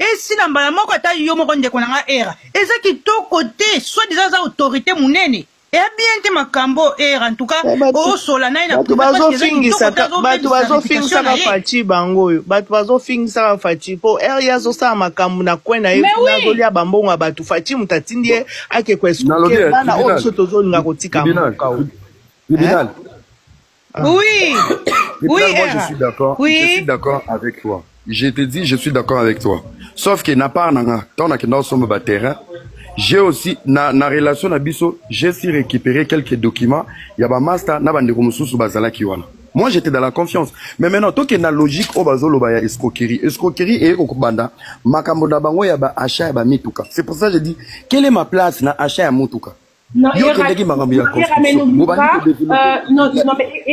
et si la mbala moko ata yo moko ndeko na nga era eza kitoko te soit déjà za autorité munene et bien te makambo era en tout cas o sola na ina batu bazofingisa ka fachi bango batu bazofingisa ka fachi po area zo sa makambo na kwena ye na zolia bambonga batu fachi mutatindie ake kwesuke bana o soto zo nga kotika mukao Tribunal. Oui. Oui, moi je suis d'accord. Oui. Je suis d'accord avec toi. Je te dis, je suis d'accord avec toi. Sauf que n'a pas nanga, tant que nous sommes bas terrain, j'ai aussi na relation na biso, j'ai aussi récupéré quelques documents. Il y a ba master na bande komususu bazala kiwana. Moi j'étais dans la confiance. Mais maintenant tant que na logique au bazolo ba ya escroquerie et okubanda makambo na bango ya ba achat ya ba mituka. C'est pour ça que je dis quelle est ma place na achat ya mutuka. Non,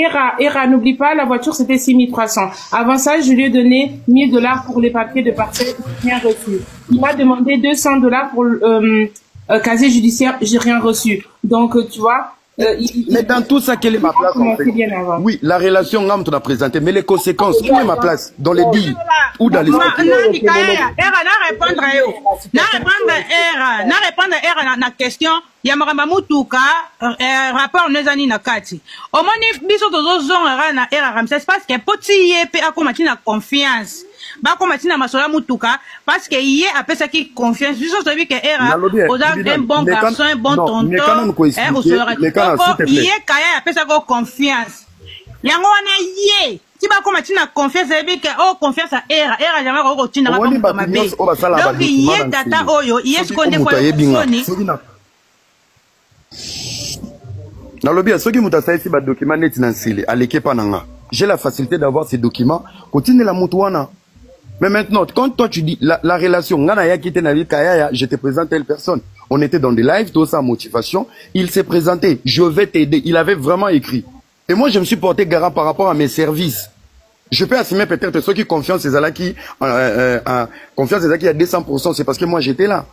Era, n'oublie pas, la voiture c'était 6300. Avant ça, je lui ai donné $1000 pour les papiers de parcelle, rien reçu. Il m'a demandé $200 pour casier judiciaire, j'ai rien reçu. Donc, tu vois. Mais dans tout ça, quelle est ma place en fait? Oui, la relation, on a présenté, mais les conséquences, où est ma place? Dans les billes ou dans les Era, na répondre à na question. Yamaramba mutuka rapport nezani na kati. Omoni biso tozo zonga na era Ramsès parce que poti yepe akomati na confiance. Ba komati na masola mutuka parce que yé apesa ki confiance. Biso to bi que era oza un bon garçon, un bon tonton. Yé kaya apesa ko confiance. Yango wana yé. Si ba komati na confiance ebi que oh confiance a era jamais ko tina ba ko mabe. Donc yé data oyo yé skonde kwa soni. Dans le bien, ceux qui m'ont ici, les documents net nansili, à l'équipe ananga. J'ai la facilité d'avoir ces documents. Continue la moutouana. Mais maintenant, quand toi tu dis la relation, je te présente telle personne. On était dans des lives, tout ça, motivation. Il s'est présenté. Je vais t'aider. Il avait vraiment écrit. Et moi, je me suis porté garant par rapport à mes services. Je peux assumer peut-être ceux qui confiance ces là qui, confiance ces là qui à 200%. C'est parce que moi, j'étais là.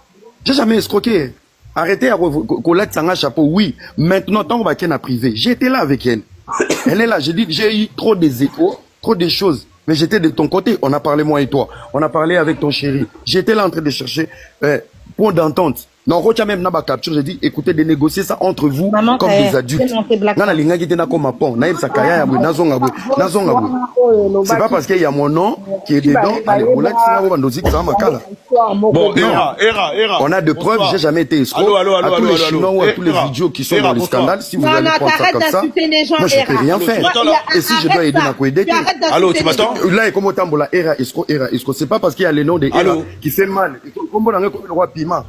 J'ai jamais escroqué. Arrêtez à coller un chapeau, oui. Maintenant, tant qu'on va qu'elle privé, j'étais là avec elle. Elle est là, j'ai dit, j'ai eu trop des échos, trop de choses. Mais j'étais de ton côté, on a parlé moi et toi. On a parlé avec ton chéri. J'étais là en train de chercher point d'entente. Non, Rocha même n'a pas capture, j'ai dit, écoutez, de négocier ça entre vous comme des adultes. C'est pas parce qu'il y a mon nom qui est dedans. Bon, Era. On a de preuves, j'ai jamais été escroc. À tous les Chinois ou à tous les idiots qui sont dans le scandale, si vous allez prendre ça comme ça, moi je peux rien faire. Et si je dois aider, n'a quoi aider. Allô, tu m'attends? Là, comme autant la Era, escroc. C'est pas parce qu'il y a le nom de Era qui fait mal. Comme on a le roi Pima.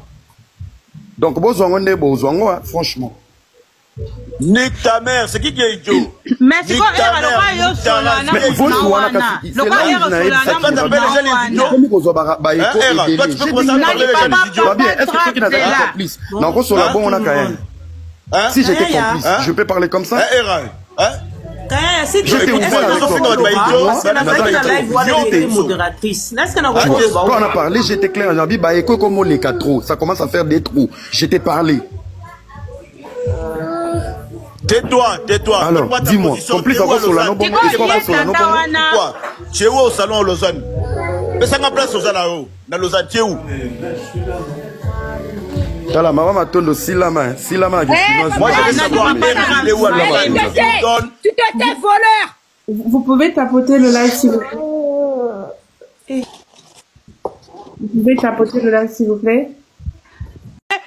Donc, franchement. Nique ta mère, c'est qui est idiot? Mais c'est quoi, le si j'étais complice, je peux parler comme ça? J'étais quand on a parlé, j'étais clair. On a dit, comme les 4 trous, ça commence à faire des trous. J'étais parlé. Tais-toi. Alors, dis-moi, complice encore sur la non, tu es où au salon Lausanne? Mais ça m'a place au salon, dans Lausanne, tu es où? Tala, maman m'a tondu silama. Moi, je vais savoir, il est où à Lausanne? Tu te tais, voleur! Vous pouvez tapoter le live, s'il vous plaît? Vous pouvez tapoter le live, s'il vous plaît?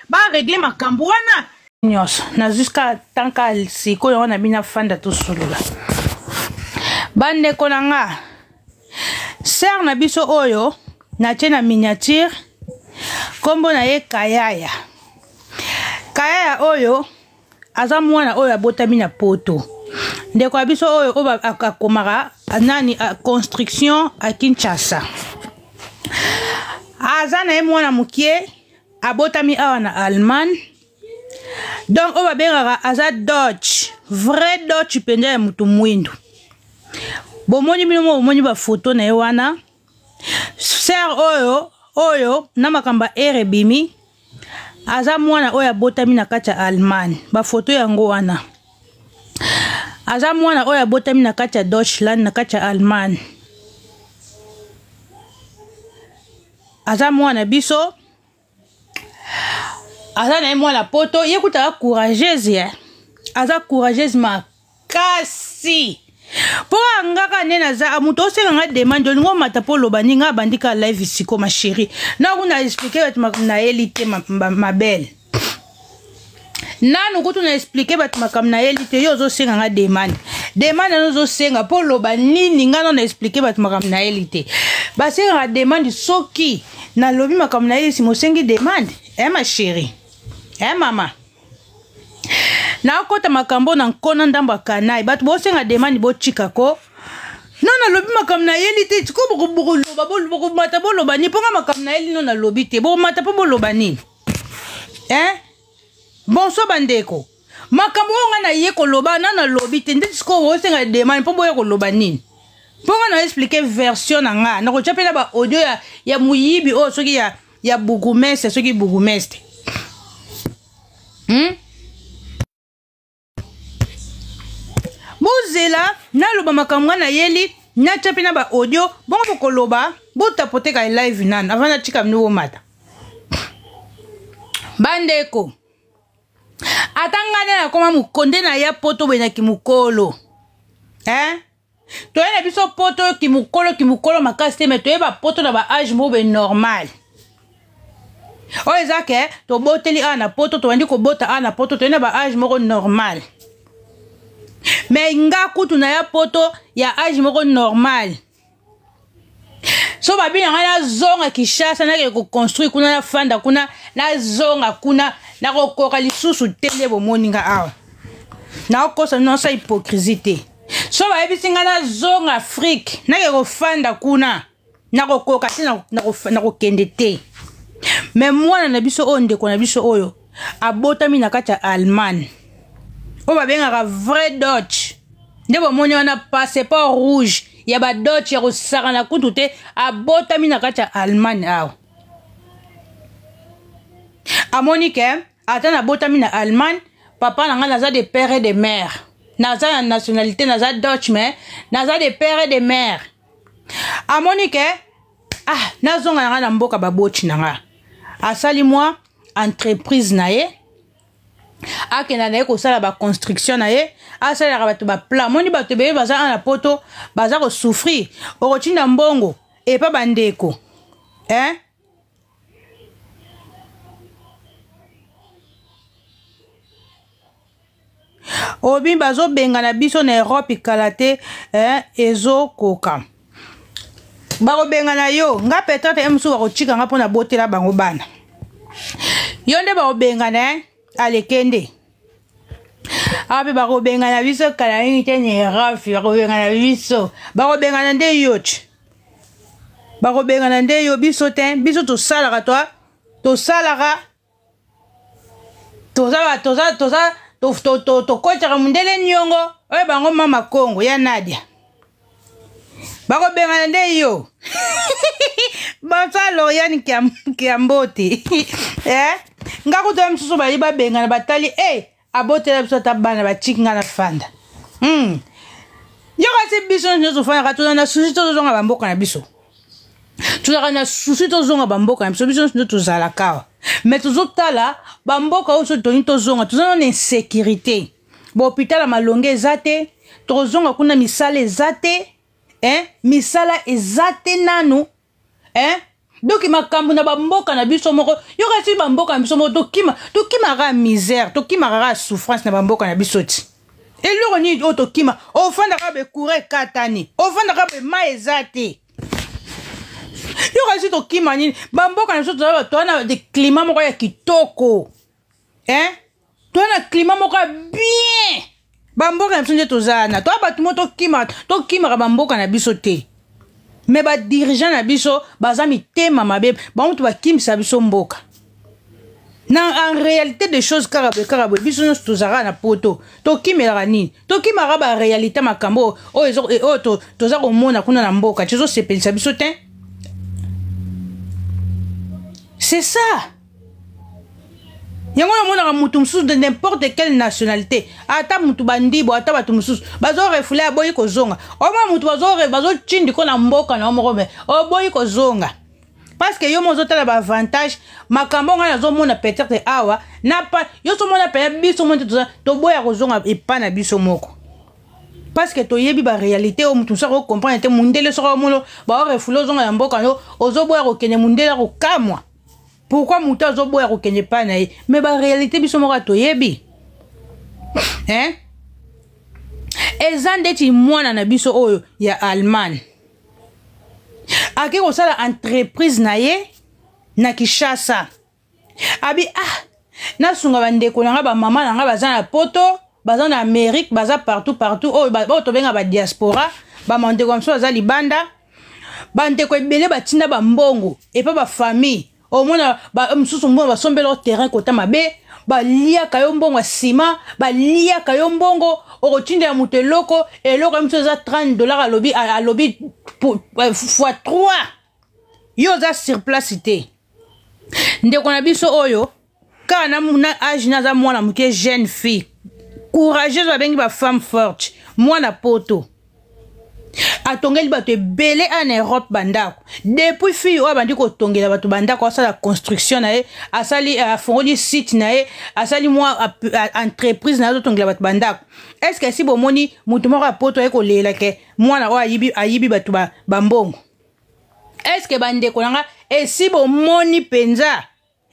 Bah, régler ma cambouana. Na jusqu'à tant qu'à siko on a bien fanda tout solo là. Bande konanga. Ser na biso oyo na tena miniature kombo na ye Kayaya. Kayaya oyo aza mwana oyo abotami na poto. Ndeko biso oyo oba akomara nani a construction à Kinshasa. Aza na mwana mukie abotami awa na Allemagne. Donc on va bien aza Dodge, vrai Dodge pende ya mutu mwindu. Bomoni minomo bomoni ba photo na ewana. Ser oyo na makamba erebimi. Aza mwana oyo abotami na kati ya Allemagne. Ba photo yango wana. Aza mwana oyo abotami na kati ya Deutschland na kati ya Allemagne. aza mwana biso aza na mwana poto yekuta courageuse ya aza courageuse makasi po angaka ne naza muto osenga nga demande olingo mata po loba ninga bandika live siko ma chérie na kuna expliquer bat na elite ma belle nanu kutu na expliquer bat makam na elite yo zo senga nga demande no zo senga po loba nini nga na expliquer bat makam na elite ba senga demande soki na lobi makam na elite mo sengi demande ma chérie mama na kota makambo na nkona ndamba kanai batu bosenga demande bo chikako non lobi makam na elite tiko boko loba bo mata bo loba ni ponga makam na elite non lobi te bo mata po bo loba ni bonso bandeko makambo nga na ye ko loba na lobi te ndisiko bosenga demande po boye ko loba nini ponga na expliquer version na nga na ko chapela ba audio ya muyibi o soki ya bugumese soki bugumese Bozela na loba makamwa na yeli na chapi na ba audio bongo bokoloba botapote ka live nan avant na chika mnuo mata bandeko atangane na koma mukonde na ya poto bena kimukolo toyena biso poto kimukolo makasi me toyeba poto na ba age mo be normal o ezake to boteli ana poto to wandi ko bota ana poto toyena ba age mo normal mais nga kutu na ya poto ya age moko normal so babi na zonga Kishasa na ko construire kuna na fanda kuna na zonga kuna na ko koka lisusu tele bo moninga awa na ko sa non sa hypocrisie so babi singa na zonga Afrique na ko fanda kuna na ko koka na ko kende te mais mwana na biso onde ko na biso oyo abotami na kati ya Allemagne o babengaka vrai Dutch ndebo moni wana passeport rouge ya ba Dutch ya kosaka na kutu te abotami na kati ya Allemagne awa amoni ke ata na botami na Allemagne papa na nga naza de père et de mère naza na nationalité naza Dutch mais naza de père et de mère amoni ke nazonga na nga na mboka baboti na nga asali moi entreprise na ye akena na ye kosala ba construction na ye asalaka bato ba plan moni bato beye baza na poto baza ko souffrir okotinda mbongo epa bandeko obi bazo benga na biso na Europe ikala te ezo koka bako benga na yo nga peut-être emsu wakochika nga pona botela bango bana yonde bako benga na alekende abe bako benga na biso kala ngite ni rafi bako benga na biso bako benga na nde yoch bako benga na nde yo biso te biso to salaka to salaka to kocha mundele nyongo oye bango mama Kongo ya Nadia bako benga na nde yo basa Loriane kiambote nga kutoya msusu bali babenga na batali abotela biso tabana bachikinga na fanda yo kasi biso nyozo fanya katuna na susi tozonga bamboka na biso tuzaka na susi tozonga bamboka na biso nyo tozala kawa mais tozotala bamboka oso toni tozonga tozona na insécurité bo hôpital malonge ezate tozonga kuna misala ezate misala ezate nanu donc makambo na bamboka na biso moko yo kasi bamboka na biso moko tokima ka misère tokima ka souffrance na bamboka na biso ti eloko ni o tokima ofanda ka be kure katani ofanda ka be ma ezate yo kasi tokima nini bamboka na biso toana de climat moko ya kitoko toana climat moko bien bamboka na biso nde tozana to abatu mo tokima ka bamboka na biso te mais ba dirigeant na biso baza mitema mabe bamutu bakimisa biso mboka na en réalité des choses karabe biso nyonso tozaka na poto tokimelaka nini tokimaka ba réalité makambo oyo toza komona kuna na mboka tozosepelisa biso te c'est ça yango namonaka mutu mosusu de n'importe quelle nationalité ata mutu bandibo ata bato mosusu bazorefule aboyi kozonga omwa mutu bazotindi ko na mboka na omoko me oboyi kozonga parce que yo mozo tala ba avantage makambo nga nazo mona peut-être awa na pa yo so mona pe biso monte to boya kozonga epana biso moko parce que to yebi ba réalité o mutu sako comprendre te mundele soko mono ba refulo zonga ya mboka yo ozo boya ko kenye mundele ko kamwa pourquoi mutu ozo boya ko kenye pana ye mais ba réalité biso moko to yebi hein ezande ti mwana na biso oyo ya Allemagne ake ko sala entreprise na ye na Kinshasa abi na sunga bandeko na nga ba mama na nga baza na poto baza na Amérique baza partout oh ba to benga ba diaspora ba mandeko mso baza libanda bandeko ebele batinda ba mbongo et pas ba famille au mona ba msusu mbongo basombela terrain kota mabe ba lia kayo mbongo sima ba lia kayo mbongo okotinda ya mutu eloko mso za $30 alobi fois 3 yo za sur place te ndeko na biso oyo kana na age na za mwana muke jeune fille courageuse babengi ba femme forte mwana poto atongeli bato ebele en Europe bandako depuis fille oyo bandi kotongela bato bandako asala construction na ye asali afongoli site na ye asali mwa entreprise na ye azotongela bato bandako est-ce que si bomoni mutu moko apoto ye kolela ke mwana oyo ayibi bato bambongo est-ce que bandeko nanga esi bomoni penza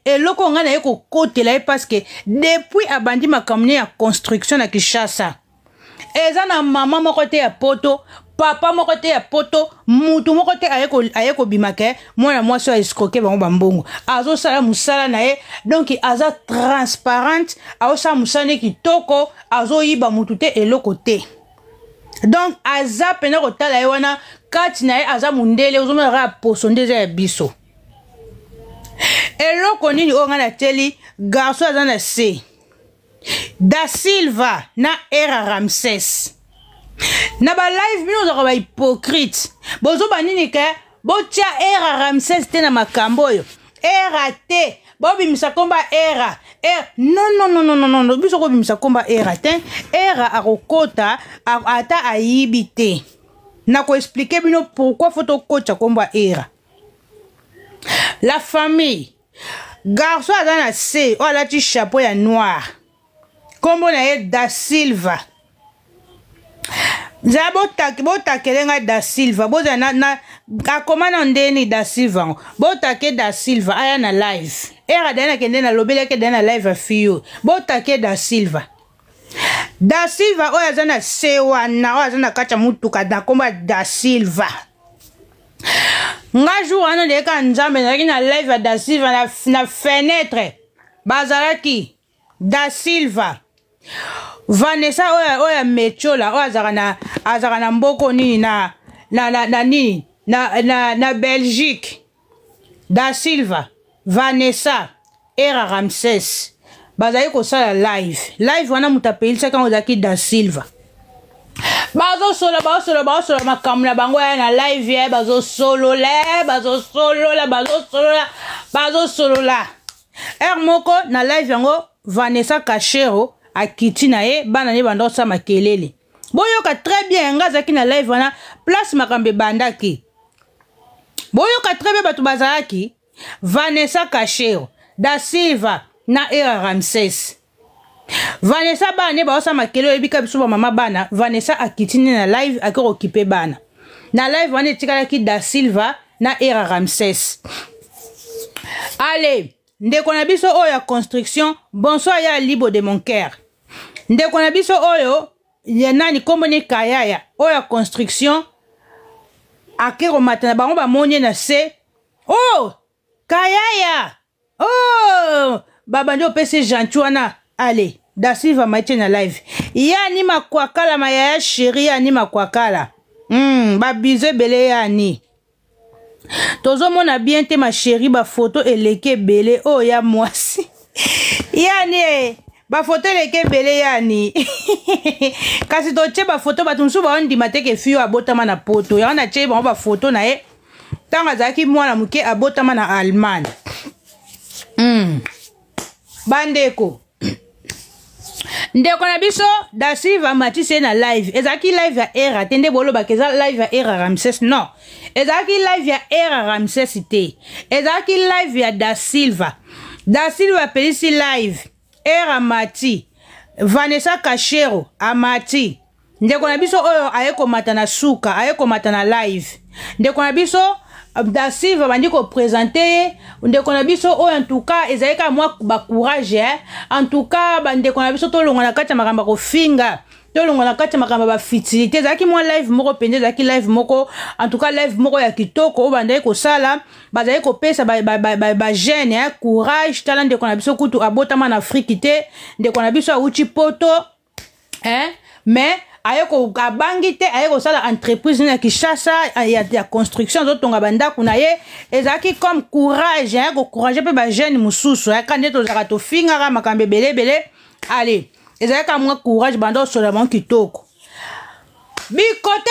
eloko nga na ye kokotela ye parce que depuis abandi makambo ya construction na Kinshasa eza na mama moko te ya poto papa moko te ya poto mutu moko te aye kobima ke mwana mwasi oyo escroquer bango bambongo azosala musala na ye donc aza transparente azosala musala ne kitoko azoyiba mutu te eloko te donc aza pena kotala ye wana kati na ye aza mundele ozomona kaka poso nde eza ya biso eloko nini oyo nga na teli garçon aza na se Da Silva na Era Ramses na ba live bino zaka ba hypocrite bozo banini ke botia Era Ramses te na makambo yo era te bobimisa komba era non biso ko bimisa komba era te era akokota ata ayibi te na ko expliquer bino pourquoi faut to kocha komba era la famille garçon azana se o alati chapeau ya noir kombo na ye Da Silva za botakelenga Da Silva boza na akomana ndeni Da Silva botake Da Silva aya na live era dana kende na lobeleke dana live afiyo botake Da Silva oyo aza na se wana oyo aza na kati ya mutuka na kombo ya Da Silva nga jour wana ndeka nzambe nazalaki na live ya Da Silva na fenêtre bazalaki Da Silva Vanessa oya Mechola oya azaka na mboko nini na Belgique Da Silva Vanessa Era Ramses bazali kosala live wana mutapelisa kango zaki Da Silva bazosola makambo na bango ya na live ya bazosolola moko na live yango Vanessa Cachero akiti na ye bana ne bando sa makelele boyoka très bien nga zaki na live wana place makambe bandaki boyoka très bien batu bazalaki Vanessa Cachero Da Silva na Era Ramses Vanessa bana ne ba sa makelele ebika biso ba mama bana Vanessa akiti na live akoko kipe bana na live wana etikala Da Silva na Era Ramses allez ndeko na biso oyo ya construction bonsoir ya libo de mon cœur ndeko na biso oyo ya nani kombo ne kayaya oyo ya construction akero matana bango ba monye na se oh kayaya oh baba ndio pese jantuana allez Da Silva maite na live yani makwakala mayaya chérie yani makwakala babize bele yani tozo mona bien te ma chérie ba photo eleke bele oh ya mwasi yani ba photo eleke bele yani kasi to che ba photo batunsu ba ondi mateke fio abotama na poto ya na che ba photo na ye tanga zaki mwana muke abotama na Allemagne bandeko ndeko na biso da Silva matise na live ezaki live ya era tende bolo bakeza live ya era Ramses non ezaki live ya era Ramses te ezaki live ya da Silva pelisi live era mati Vanessa Kachero amati ndeko na biso oyo ayeko mata na suka ayeko mata na live ndeko na biso da Silva bandi ko présenter ndeko na biso oyo en tout cas ezalika moi ba courage en tout cas bandeko na biso to longa na kati makamba ko finga to longa na kati makamba ba fitilité ezalaki moi live moko pende ezalaki live moko en tout cas live moko ya kitoko bandai ko sala bazali ko pesa ba jeune courage tala ndeko na biso kutu abotama na Afrique te ndeko na biso auchi poto mais ayeko abangi te ayeko sala entreprise na Kinshasa ya construction zotonga bandako na ye ezaki comme courage ko courage pe ba jeune mususu kande to zaka to finga makambe belebele allez ezaka moi courage bando seulement kitoko bi côté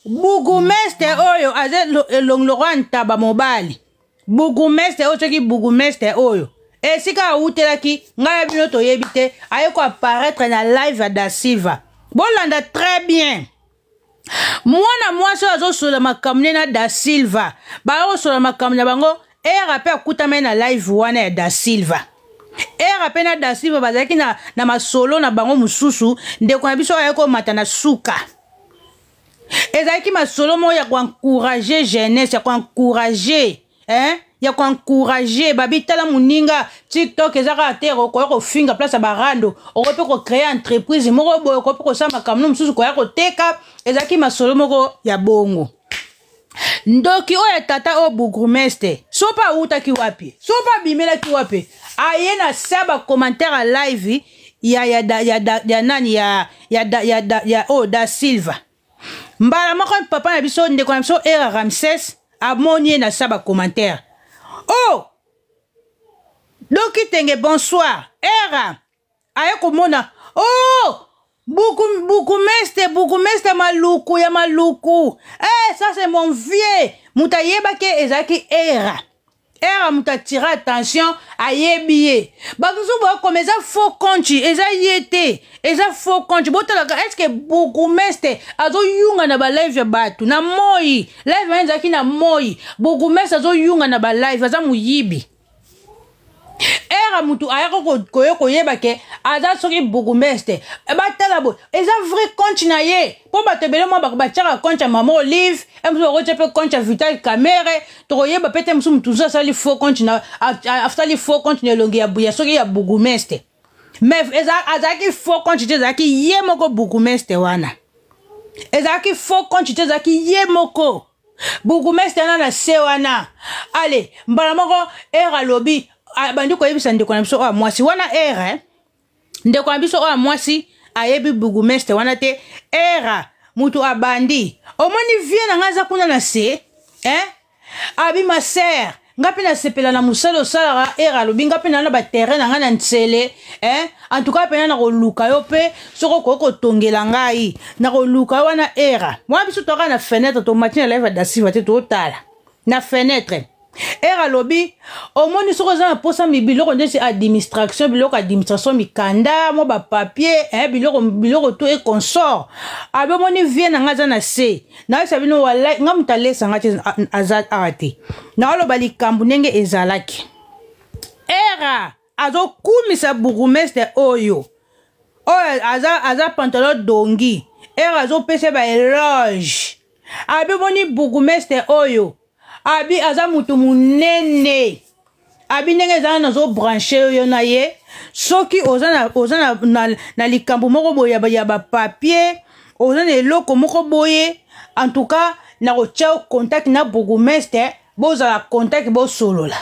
Bourgmestre oyo aze Laurent Ntaba mobali Bourgmestre oyo ki Bourgmestre oyo esika utelaki ngai bino to yebite ayeko apparaître na live da Silva bolanda très bien mwana mwasi azo sola makamne na da Silva ba sola makamne bango era pe akutama na live wana ya da Silva era pe na da Silva bazaki na masolo na bango mususu ndeko na biso ayeko mata na suka ezaki masolo mo ya ko encourager jeunesse ya ko encourager ya ko encourager babitala muninga TikTok ezaka terre ko finga place barando okope ko créer entreprise moko boyo ko ko sama kamno mususu ko ya ko teka ezaki masolo moko ya bongo ndoki oya tata o Bourgmestre sopa uta ki wapi sopa bimela ki wapi ayena saba commentaire live ya da Silva mbala moko papa na biso ndeko na biso era Ramses amoni na saba commentaire oh doki tenge bonsoir era ayeko mona oh Bourgmestre maluku ya maluku ça c'est mon vieux muta yeba ke ezaki era muta tira attention ayebiye bakuzu bo comme ça faux compte eza yete eza faux compte botala est-ce que Bourgmestre azo yunga na ba live ya batu na moi live ezaki na moi Bourgmestre azo yunga na ba live aza muyibi era mutu ayako koyeba ke aza soki Bourgmestre batala bo eza vrai compte na ye po batebele mo bakachaka compte mama Olive emso rochepe compte Vital Camere to koyeba pete msu mutu za sali faux compte na after li faux compte ne longi ya buya soki ya Bourgmestre mais azaki faux compte te zaki ye moko Bourgmestre wana ezaki faux compte te zaki ye moko Bourgmestre na se wana allez mbala moko era lobby bandi ko yebisa ndeko na biso o mwasi wana era ndeko na biso o mwasi ayebi Bourgmestre wana te era mutu abandi omoni vie na ngaza kuna na se abi ma sœur ngapi na sepela na musalo sala era lobi ngapi na ba terrain na ngana ntsele en tout cas pena na ko luka yo pe soko ko tongela ngai na ko luka wana era mwa biso to na fenêtre to matin live da Silva te to tala na fenêtre era lobi omoni soko za posa mi biloko ndesi administration biloko administration mikanda mo ba papier biloko to e consort abe moni vie na ngaza na se na sabino wala ngamtalesa ngati azat arate na lo bali kambu nenge ezalaki era azo kumisa Bourgmestre oyo aza pantalon dongi era azo pese ba eloge abe moni Bourgmestre oyo abi aza mutu munene abi ndenge ezala nazo branche yo na ye soki oza na likambo moko boye ya ba papier oza na eloko moko boye en tout cas na kotia contact na Bourgmestre bozala contact bosolola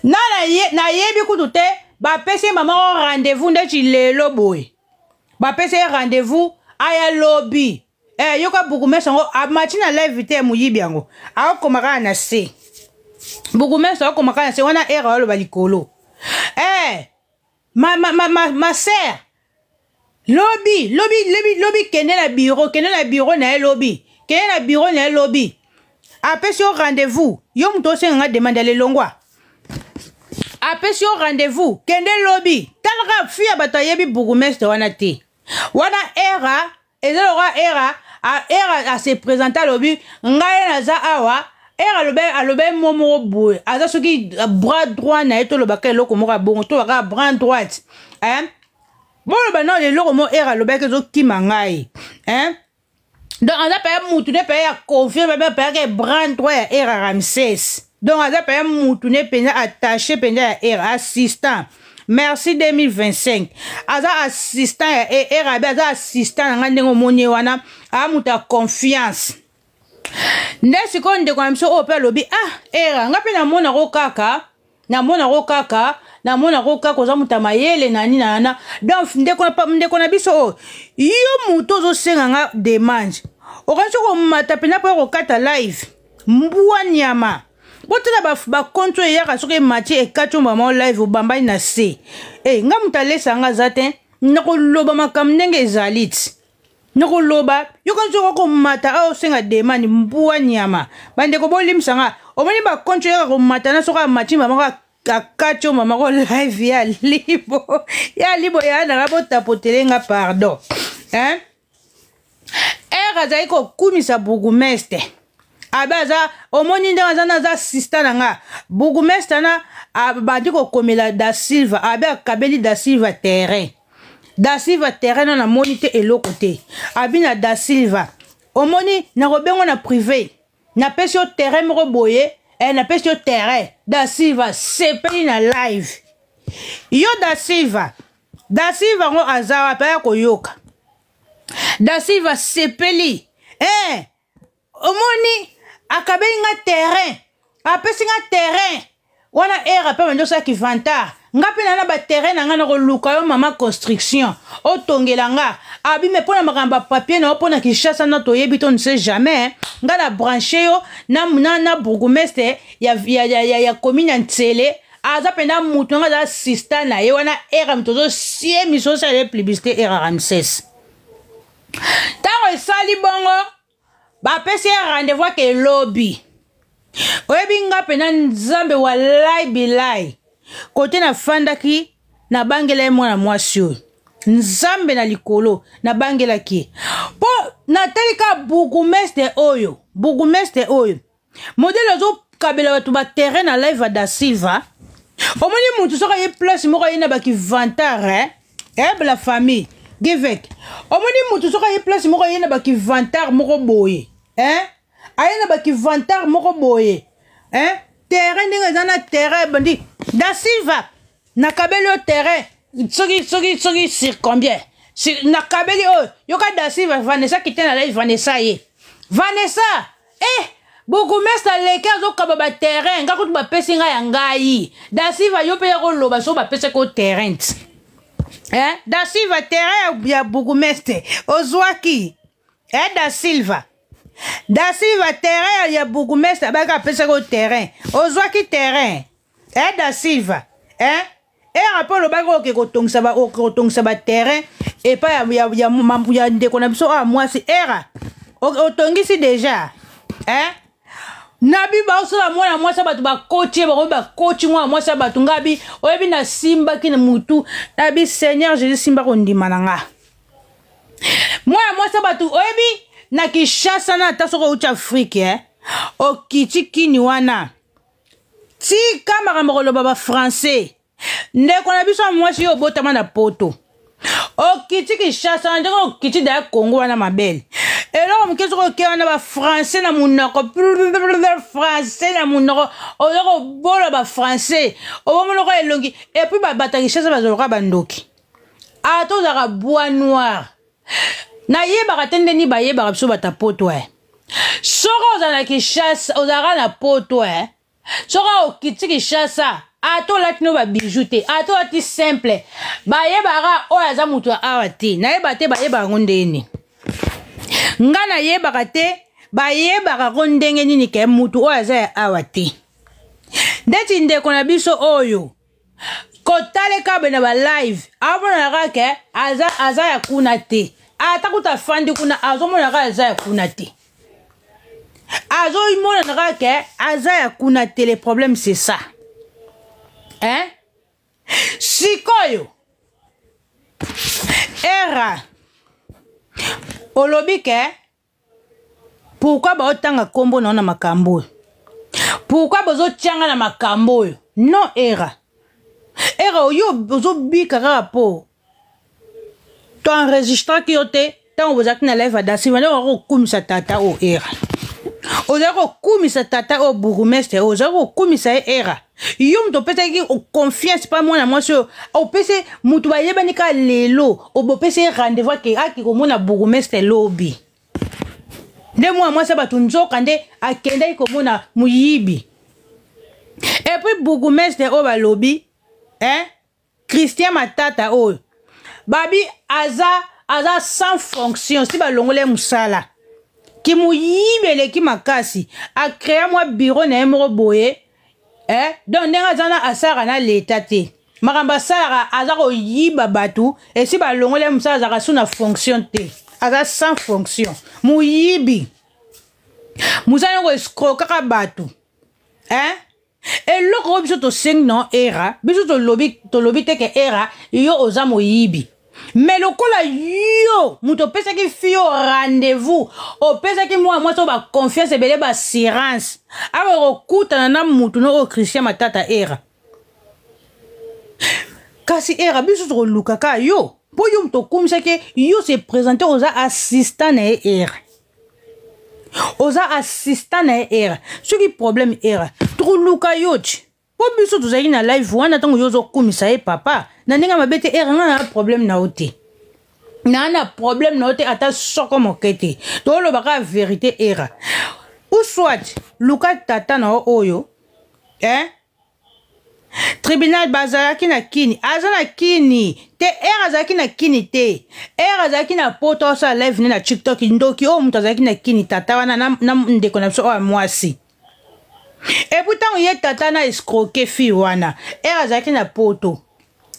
na yebi kutu te bapesi mama rendez-vous ndeti lelo boye bapesi rendez-vous aya lobby yoka Bourgmestre ngo amatina live te muyibi yango akomaka na se Bourgmestre akomaka na se wana era lo balikolo ma sœur lobby kende na bureau na lobby kende na bureau na lobby apesi yo rendez-vous yo muto senga demande le longwa apesi yo rendez-vous kende lobby talaka fia bato ayebi bourgmestre wana te wana era ezaloka era se présenter lobby ngai naza awa era alobe momo boye aza soki bras droit na ye tolobaka eloko moko bongo tolobaka bras droite boloba no leloko mo era alobaki ezokima ngai donc aza paya mutu ne paya ya confirme paya ke bras droit ya era Ramsès donc aza paya mutu ne penza attaché penza ya era assistant merci 2025 aza assistant ya era be aza assistant na nga ndenge omoni wana amutu ya confiance nde sikoyo ndeko na biso oyo mpe alobi era nga mpe namona ko kaka oza mutu ya mayele nani nana donc ndeko na biso oyo yo mutu ozosenga nga demande okanisi komata mpena mpo kokata live mbwa nyama botala bakonto eyaka soki emati ekati yo mama live obambani na se nga mutu alesanga aza te nakoloba makambo ndenge ezali ti nakoloba yo kanisi okomata ayo osenga demande mbwa nyama bandeko bolimisanga omoni bakonto eyaka komata na soki amati mama akati yo mama ko live ya libo ya nanga botapotelenga pardon era azali kokumisa bourgmestre abe aza omoni ndenge aza naza assistant na nga bourgmestre na bandi kokomela da silva abe akabeli da silva terrain no namoni te eloko te abi na da silva omoni nakobengo na privé napesi yo terrain moko boye napesi yo terrain da silva sepeli na live yo da silva ngo aza wapi aya koyoka da silva sepeli omoni akabeli nga terrain apesi nga terrain wana era mpe bandi osaki vantar nga mpe na baterrain na nga na koluka yo mama construction otongela nga abime mpo na makambo ya papier na yo mpo na Kinshasa na toyebi to ne sait jamais nga na branche yo na bourgmestre ya commune ya Ntsele aza mpenza mutu nga aza assistant na ye wana era tozosie miso osala publicité era Ramsès ntango esali bongo bapesi ye rendez-vous ake lobi oyebi nga mpenza nzambe walai bilai kote na fandaki na bangela ye mwana mwasi oyo nzambe na likolo na bangelaki po natalika bourgmestre oyo modele azokabela bato baterrain na live da silva omoni mutu soki aye place moko aye na bakivantar la famille givek omoni mutu soki aye place moko aye na bakivantar moko boye aye na bakivantar moko boye terrain ndenge eza na terrain bandi da silva nakabeli yo terrain soki sur combien nakabeli oyo yoka da silva Vanessa kite na live Vanessa ye Vanessa bourgmestre aleki azokaba baterrain nga kutu bapesi ngai ya ngai da silva yo mpe ya koloba so bapesi ko terrain da silva terrain ya bourgmestre ozwaki da silva terrain ya bourgmestre abaki apesi ko terrain ozwaki terrain da silva era mpo olobaki oke kotongisa baterrain epa ya ndeko na biso oyo mwasi era otongisi deja nabi baosala mwana mwasi bato bakoti ye bakomi bakoti mwana mwasi ya bato ngabi oyebi nasimbaki na mutu nabi seigneur jésus simba kondima na nga mwana mwasi ya bato oyebi na Kinshasa na ata soko outi Afrique okiti kini wana tika makambo koloba bafrançais ndeko na biso mwasi yo obotama na poto okiti Kinshasa ndenge okiti da Congo wana mabele eloko moke soko oke wana bafrançais na monoko français na monoko oza kobola bafrançais obomonoko elongi epuis babata Kinshasa bazoloka bandoki ata ozalaka bois noir nayebaka te ndeni bayebaka biso bata poto soko ozala na Kinshasa ozalaka na poto soko okiti Kinshasa ato olati no babiju te ato olati simple bayebaka oyo aza mutu awa te nayeba te bayebaka ngo ndeni nga nayebaka te bayebaka ko ndenge nini ke mutu oyo aza ya awa te ndeti ndeko na biso oyo kotaleka be na balive amonaka ke aza ya kuna te ata kuta fandi kuna azomonaka aza ya kuna te azomonaka ke aza ya kuna te le problème c'est ça hein sikoyo era olobi ke pourquoi baotanga kombo na makambo pourquoi bozotianga na makambo non era oyo bozobika rapo to enregistra ki yote tant bozaki na live adasi wana okumisa tata o era ozali kokumisa tata o bourgmestre ozali kokumisa era yo mutu opesaki confiance pa mwana mwasi oyo opesi mutu bayebani ka lelo obopesi rendez-vous aki komona bourgmestre lobi nde mwana mwasi bato nzoka nde akendaki komona muyibi epuis bourgmestre oyo balobi Christian Matata oyo babi aza sans fonction si balongole musala ki muyibele ki makasi a créer moi bureau na moko boye donc ndenga zana asara na l'état te makamba sara aza ko yiba batu et si balongole musala za suna fonction te aza sans fonction muyibi musala ko escroquer ka batu et loko biso to sing non era biso to lobi te ke era yo oza moyibi mais lokola yo muto pesa ki fio rendez-vous o pesa ki moi to ba confiance ebele ba assurance aba okuta na mutu no Christian Matata era kasi era biso to luka ka yo po yo muto kumisa ke yo se présenter aux assistants na era oza assistant na era ce qui problème era trop luka yochi po biso tozali na live wana tango yozo kumisa papa na ndinga mabete era na problème na ote na problème na ote ata soko mokete to lo baka vérité era ou soit luka tata na oyo tribunal bazalaki na kini azana kini te era zaki na kini te era zaki na poto sa live na TikTok ndoki o mutu zaki na kini tata wana na ndeko na so mwasi et pourtant ye tata na escroquer fi wana era zaki na poto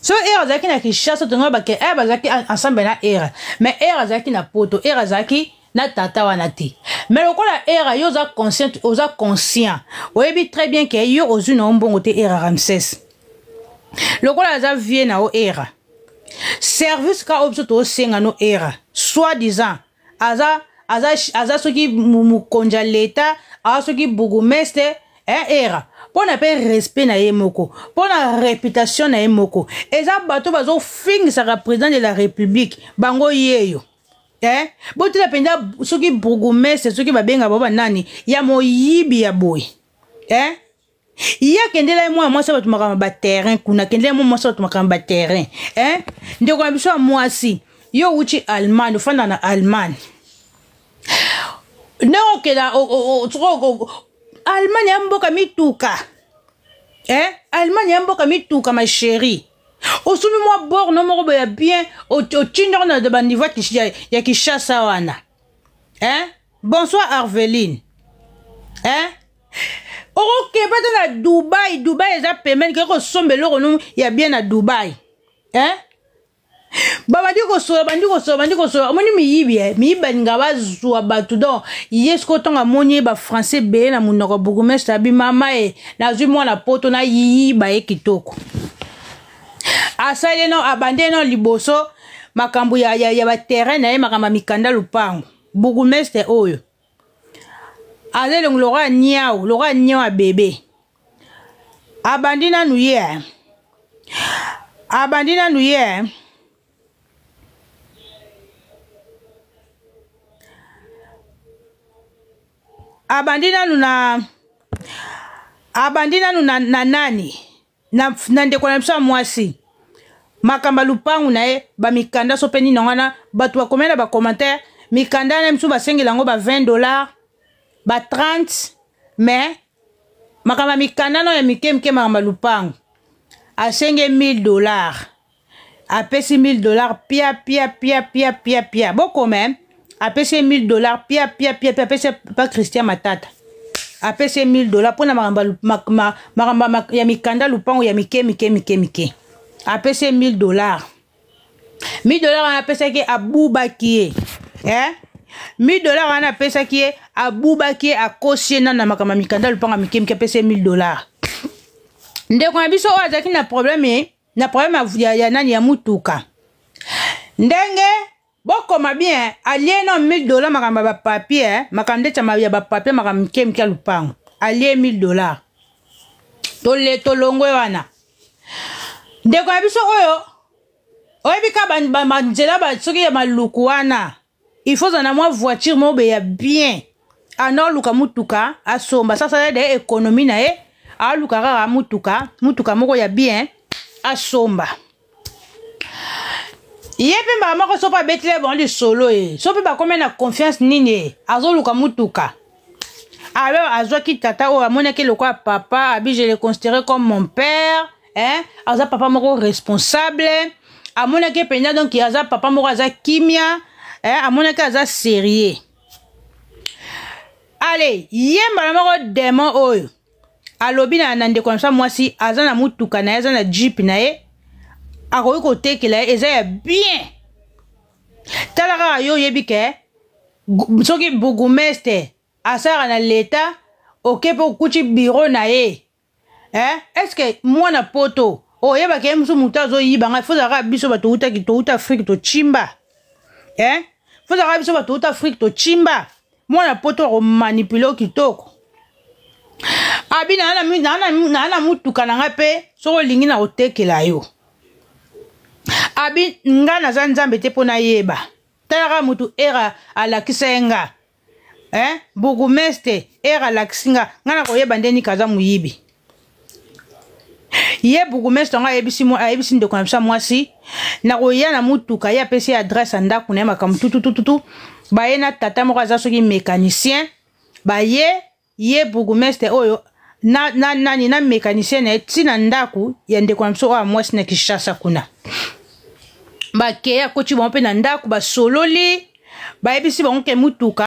so era zaki na kishasa to ngaba ke era zaki ensemble na era mais era zaki na poto era zaki na tata wana te mais lokola era yo za conscient oza conscient oyebi très bien que yo ozu na mbongo te era Ramsès lokola za vie na o era service ka obso to senga no era soit disant aza soki mukonja leta aza soki bourgmestre era pona pe respect na yemoko pona réputation na yemoko eza bato bazo fingisa ka président de la république bango yeyo botila penda soki bourgmestre soki babenga baba nani ya moyibi ya boy iya kendela moi mwasi bato makamba ba terrain kuna kendela moi mwasi bato makamba ba terrain ndeko na biso mwasi yo uchi Allemagne ufanda na Allemagne ndeko kela Allemagne amboka mituka Allemagne amboka mituka ma chérie osumi moi bord no moko ya bien au tinder na de baniveau ya Kinshasa wana bonsoir Arveline ok bata na Dubai eza pemene ke ko sombelo kono ya bien na Dubai bandi kosola omoni miyiba nga bazwa batu donc yesko tonga moni ba français be na munoko bourgmestre abi mama nazwi mwana poto na yiba kitoko asale no abande no liboso makambo ya ba terrain na makamba mikanda lupango bourgmestre oyo ale lora nyao a bébé abandi na nuye abandi nanu na nani na ndeko na biso mwasi makamba lupangu na ye ba mikanda so peni nongana batu bakomela ba commentaire mikanda na biso basengela yango ba $20 ba 30 mais makamba mikanda no ya mike makamba lupangu asenge $1000 apesi $1000 pia boko même apesi $1000 pia apesi pas Christian Matata apesi $1000 pona makamba ya mikanda lupangu ya mike apesi $1000 wana pesa ki abubaki $1000 wana pesa ki abubaki akosie na makamba mikanda lupangu mike apesi $1000 ndeko na biso oyo azalaki na problème ya nani ya mutuka ndenge bokoma bien alie no $1000 makambo ba papier makambo ndeta ya ba papier makambo mke lupango alie $1000 tolongwe wana ndeko na biso oyo oyebika banzela soki ya maluku wana il faut zana mwa voiture mobe ya bien anoluka mutuka asomba sasa de économie na ye aluka kaka mutuka moko ya bien asomba yepe ba moko so pa betile bon li solo e so pe ba komena na confiance nini azoluka mutuka alors azwaki tata o amonaki lokwa papa abi je le considérer comme mon père hein aza papa moko responsable amonaki penya donc aza papa moko aza kimia amonaki aza sérieux. Allez, yemba na moko démon oyo alobi na ndeko na mwasi aza na mutuka na aza na jeep na ye akoki kotekela ye eza ya bien tala kaka yo oyebi ke soki bourgmestre asara na leta oke mpe okuti biro na ye est-ce que mwana poto oyebaka ye mosu moto azoyibanga fozalaka biso bato touta afrique tochimba fozalaka biso bato touta afrique tochimba mwana poto akomanipule kitoko abi na mutuka na nga mpe soko olingi na kotekela yo abi nga naza nzambe te mpo nayeba talaka mutu era alakisa ye nga bourgmestre era alakisi nga na koyeba ndeni kaza moyibi ye bourgmestre nga ayebisi ndeko na biso mwasi na koya na mutuka ye apesi adresse ya ndako na ye makambo tututututu baye na tata moko aza soki mécanicien baye ye bourgmestre oyo na mécanicien na tina ndako ya ndeko na biso oyo mwasi na Kinshasa kuna bakeya koti bango mpe na ndako basololi bayebisi bango ke mutuka